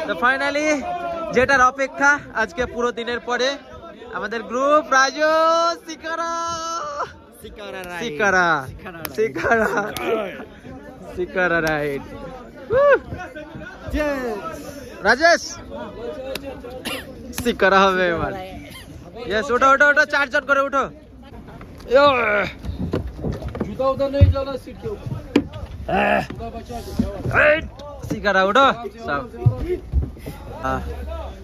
তো ফাইনালি যেটার অপেক্ষা আজকে পুরো দিনের পরে আমাদের গ্রুপ রাজু সিকারা সিকারা সিকারা সিকারা রাইড রাজেশ সিকারা হবে এবার। यस उठो उठो उठो 4 जन करे उठो। जूता उधर नहीं जाना सीट के ऊपर। সিকারা উঠো সব।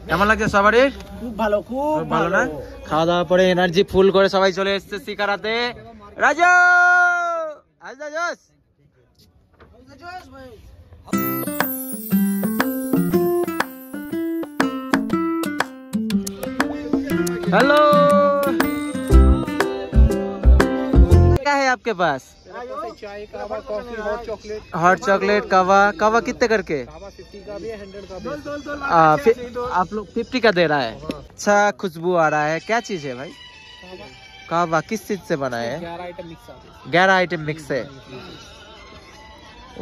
কেমন লাগছে সবারই? খুব ভালো, খুব ভালো না? খাওয়া দাওয়া পরে এনার্জি ফুল করে সবাই চলে এসেছে সিকারাতে। রাজু আজ রাজেশ हेलो क्या है आपके पास? चाय, कावा, coffee, hot chocolate. Hot chocolate, कावा। कावा कितने करके? कावा 50 का भी है, 100 का भी है। आप लोग 50 का दे रहा है। अच्छा खुशबू आ रहा है। क्या चीज है भाई? कावा किस चीज से बना है? 11 आइटम मिक्स है। 11 आइटम मिक्स है।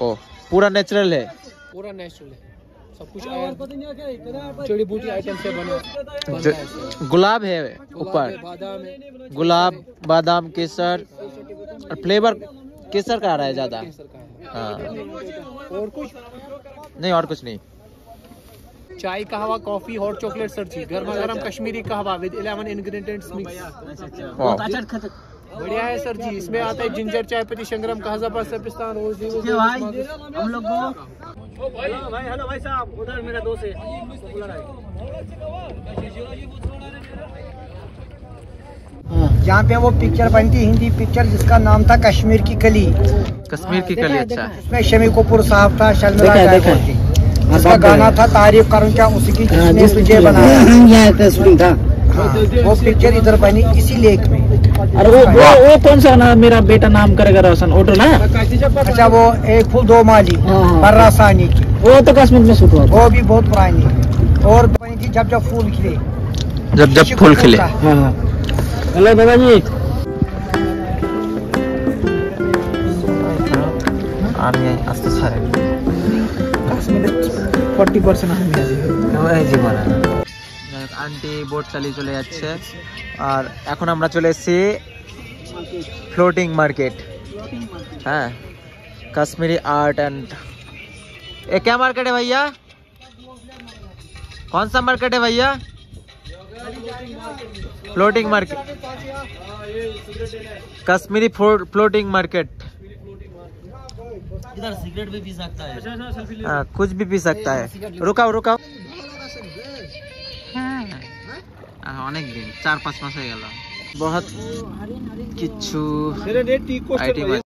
ओ पूरा नेचुरल है? पूरा नेचुरल है, सब कुछ जड़ी बूटी आइटम से बना है। गुलाब है ऊपर, बादाम है, गुलाब बादाम केसर और फ्लेवर केसर का आ रहा है ज्यादा। हाँ और कुछ नहीं, और कुछ नहीं। चाय, कहवा, कॉफी, हॉट चॉकलेट सर जी, गर्मा गर्म कश्मीरी कहवा विद 11 इंग्रेडिएंट्स मिक्स। बढ़िया है सर जी। इसमें आता है जिंजर, चाय पत्ती, शंगरम, काजपा, सपिस्तान, रोज हम लोग को। भाई हेलो भाई साहब, उधर मेरा दोस्त है। जहाँ पे वो पिक्चर बनती, हिंदी पिक्चर जिसका नाम था कश्मीर की कली। कश्मीर की कली, अच्छा। उसमें शमी कपूर साहब था, शर्मिला टैगोर थी। उसका गाना था तारीफ करूँ क्या उसकी जिसने तुझे बनाया। था वो पिक्चर इधर बनी इसी लेक में। अरे वो कौन सा ना मेरा बेटा नाम करेगा रोशन ऑटो ना? अच्छा वो एक फूल दो माली बर्रा सानी की, वो तो कश्मीर में शूट हुआ। वो भी बहुत पुरानी। और बनी थी जब जब फूल खिले, जब जब फूल खिले। हेलो दादाजी। আমি আসতে ছাড়ে 40% আমি আছি। এই জীবন আন্টি বোট চালিয়ে চলে যাচ্ছে। আর এখন আমরা চলে এসেছি ফ্লোটিং মার্কেট। हाँ कश्मीरी आर्ट एंड ये क्या मार्केट है भैया? कौन सा मार्केट है भैया? Floating market, Kashmiri floating market. इधर सिगरेट भी पी सकता है। हाँ कुछ भी पी सकता है। रुकाओ रुकाओ। অনেক দিন 4-5 মাস হয়ে গেল। बहुत কিছু আইটেম আছে।